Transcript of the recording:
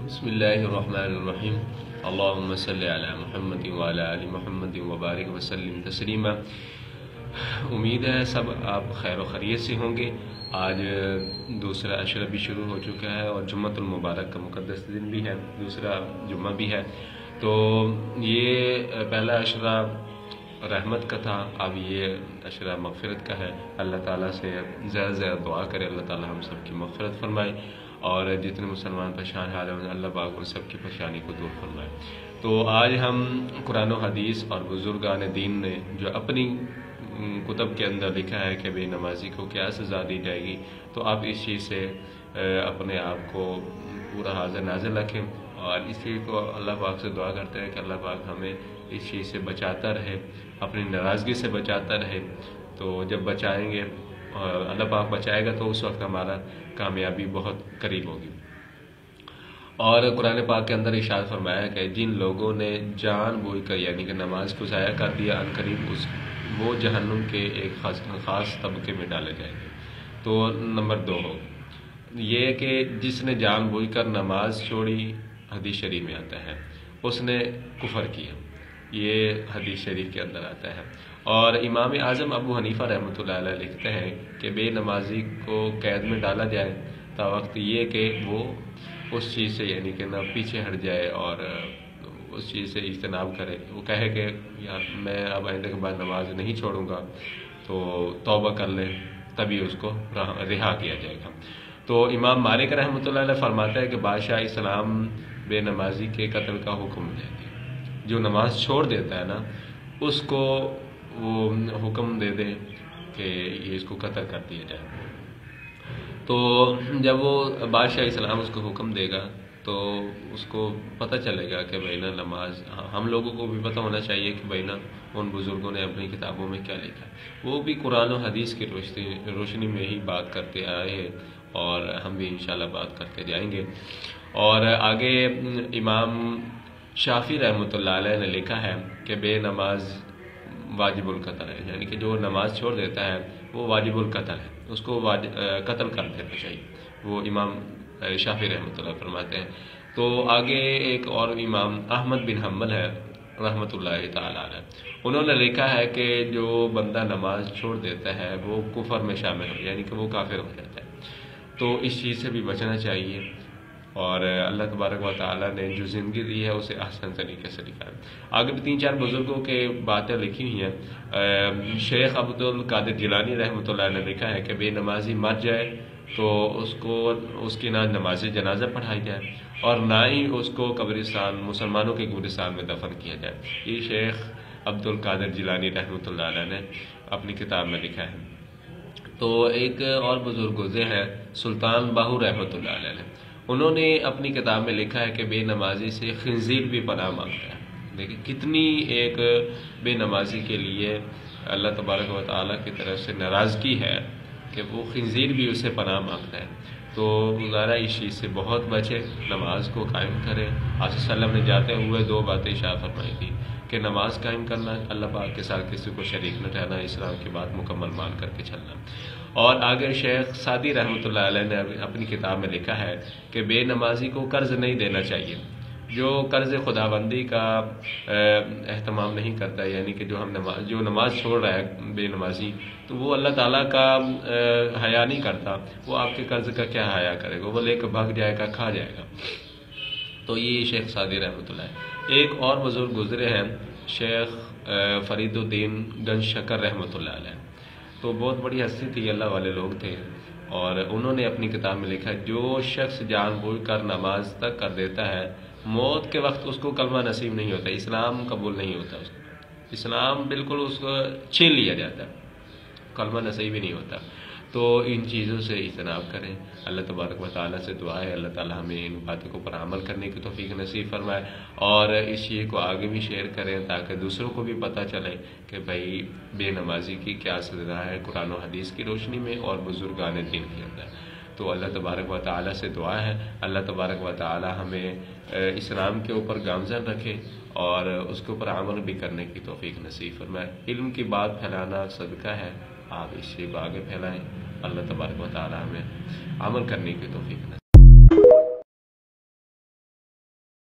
بسم اللہ الرحمن الرحیم اللہم صلی علی محمد وعلی آل محمد وبارک وسلم تسلیما۔ امید ہے سب آپ خیر و خیریت سے ہوں گے۔ آج دوسرا عشرہ بھی شروع ہو چکا ہے اور جمعۃ المبارک کا مقدس دن بھی ہے، دوسرا جمعہ بھی ہے۔ تو یہ پہلا عشرہ رحمت کا تھا، اب یہ عشرہ مغفرت کا ہے۔ اللہ تعالیٰ سے زیادہ سے زیادہ دعا کرے اللہ تعالیٰ ہم سب کی مغفرت فرمائے، اور جتنے مسلمان پریشان حال ہیں اللہ پاک ان سب کی پریشانی کو دور فرمائے۔ تو آج ہم قرآن و حدیث اور بزرگان دین نے جو اپنی کتب کے اندر لکھا ہے کہ بے نمازی کو کیا سزا دی جائے گی، تو آپ اس چیز سے اپنے آپ کو پورا حاضر ناظر رکھیں، اور اس چیز کو اللہ پاک سے دعا کرتے ہیں کہ اللہ پاک ہمیں اس چیز سے بچاتا رہے، اپنی ناراضگی سے بچاتا رہے۔ تو جب بچائیں گے اور اللہ پاک بچائے گا تو اس وقت ہمارا کامیابی بہت قریب ہوگی۔ اور قرآن پاک کے اندر ارشاد فرمایا کہ جن لوگوں نے جان بوجھ کر یعنی کہ نماز کو ضائع کر دیا، عنقریب وہ جہنم کے ایک خاص طبقے میں ڈالے جائیں گے۔ تو نمبر 2 ہو یہ کہ جس نے جان بوجھ کر نماز چھوڑی، حدیث شریف میں آتا ہے اس نے کفر کیا، یہ حدیث شریف کے اندر آتا ہے۔ اور امام اعظم ابو حنیفہ رحمۃ اللہ علیہ لکھتے ہیں کہ بے نمازی کو قید میں ڈالا جائے تا وقت یہ کہ وہ اس چیز سے یعنی کہ نہ پیچھے ہٹ جائے اور اس چیز سے اجتناب کرے، وہ کہے کہ یار میں اب آئندہ کے بعد نماز نہیں چھوڑوں گا، تو توبہ کر لے، تبھی اس کو رہا کیا جائے گا۔ تو امام مالک رحمۃ اللہ علیہ فرماتا ہے کہ بادشاہ اسلام بے نمازی کے قتل کا حکم دیتے ہیں، جو نماز چھوڑ دیتا ہے نا اس کو وہ حکم دے دے کہ یہ اس کو قتل کر دیا جائے۔ تو جب وہ بادشاہ اسلام اس کو حکم دے گا تو اس کو پتہ چلے گا کہ بھائی نا نماز، ہم لوگوں کو بھی پتہ ہونا چاہیے کہ بھائی نا ان بزرگوں نے اپنی کتابوں میں کیا لکھا ہے، وہ بھی قرآن و حدیث کی روشنی میں ہی بات کرتے آئے ہیں، اور ہم بھی انشاءاللہ بات کرتے جائیں گے۔ اور آگے امام شافعی رحمۃ اللہ علیہ نے لکھا ہے کہ بے نماز واجب القتل ہے، یعنی کہ جو نماز چھوڑ دیتا ہے وہ واجب القتل ہے، اس کو قتل کر دینا چاہیے، وہ امام شافعی رحمۃ اللہ فرماتے ہیں۔ تو آگے ایک اور امام احمد بن حنبل ہے رحمۃ اللہ تعالیٰ علیہ، انہوں نے لکھا ہے کہ جو بندہ نماز چھوڑ دیتا ہے وہ کفر میں شامل ہو، یعنی کہ وہ کافر ہو جاتا ہے۔ تو اس چیز سے بھی بچنا چاہیے، اور اللہ تبارک و تعالیٰ نے جو زندگی دی ہے اسے احسن طریقے سے لکھا ہے۔ آگے بھی 3-4 بزرگوں کے باتیں لکھی ہوئی ہیں۔ شیخ عبد القادر جیلانی رحمۃ اللہ نے لکھا ہے کہ بے نمازی مر جائے تو اس کی نہ نماز جنازہ پڑھائی جائے اور نہ ہی اس کو قبرستان، مسلمانوں کے قبرستان میں دفن کیا جائے۔ یہ شیخ عبد القادر جیلانی رحمۃ اللہ علیہ نے اپنی کتاب میں لکھا ہے۔ تو ایک اور بزرگ گزرے ہیں سلطان باہو رحمۃ اللہ علیہ، انہوں نے اپنی کتاب میں لکھا ہے کہ بے نمازی سے خنزیر بھی پناہ مانگتا ہے۔ دیکھیں کتنی ایک بے نمازی کے لیے اللہ تبارک و تعالیٰ کی طرف سے ناراضگی ہے کہ وہ خنزیر بھی اسے پناہ مانگتا ہے۔ تو گزارا اس چیز سے بہت بچے، نماز کو قائم کرے۔ آپ صلی اللہ علیہ وسلم نے جاتے ہوئے 2 باتیں ارشاد فرمائی تھی کہ نماز قائم کرنا، اللہ پاک کے ساتھ کسی کو شریک نہ ٹھہرانا، اسلام کی بات مکمل مان کر کے چلنا۔ اور آگے شیخ سعدی رحمۃ اللہ علیہ نے اپنی کتاب میں لکھا ہے کہ بے نمازی کو قرض نہیں دینا چاہیے، جو قرض خداوندی کا اہتمام نہیں کرتا، یعنی کہ جو نماز چھوڑ رہا ہے بے نمازی، تو وہ اللہ تعالیٰ کا حیا نہیں کرتا، وہ آپ کے قرض کا کیا حیا کرے گا، وہ لے کے بھگ جائے گا، کھا جائے گا۔ تو یہ شیخ سعدی رحمۃ اللہ ہے۔ ایک اور بزرگ گزرے ہیں شیخ فرید الدین گنج شکر رحمۃ اللہ علیہ، تو بہت بڑی ہستی تھی، اللہ والے لوگ تھے، اور انہوں نے اپنی کتاب میں لکھا جو شخص جان بوجھ کر نماز تک کر دیتا ہے، موت کے وقت اس کو کلمہ نصیب نہیں ہوتا، اسلام قبول نہیں ہوتا، اس کو اسلام بالکل اس کو چھین لیا جاتا ہے، کلمہ نصیب ہی نہیں ہوتا۔ تو ان چیزوں سے اجتناب کریں۔ اللہ تبارک و تعالیٰ سے دعا ہے اللہ تعالیٰ ہمیں ان باتوں پر عمل کرنے کی توفیق نصیب فرمائے، اور اس چیز کو آگے بھی شیئر کریں تاکہ دوسروں کو بھی پتہ چلے کہ بھائی بے نمازی کی کیا سزا ہے قرآن و حدیث کی روشنی میں اور بزرگان دین کے اندر۔ تو اللہ تبارک و تعالیٰ سے دعا ہے اللہ تبارک و تعالیٰ ہمیں اسلام کے اوپر گامزن رکھے اور اس کے اوپر عمل بھی کرنے کی توفیق نصیب فرمائے۔ علم کی بات پھیلانا صدقہ ہے، آپ اس چیز کو آگے پھیلائیں، اللہ تبارک و تعالیٰ ہمیں عمل کرنے کی توفیق نصیب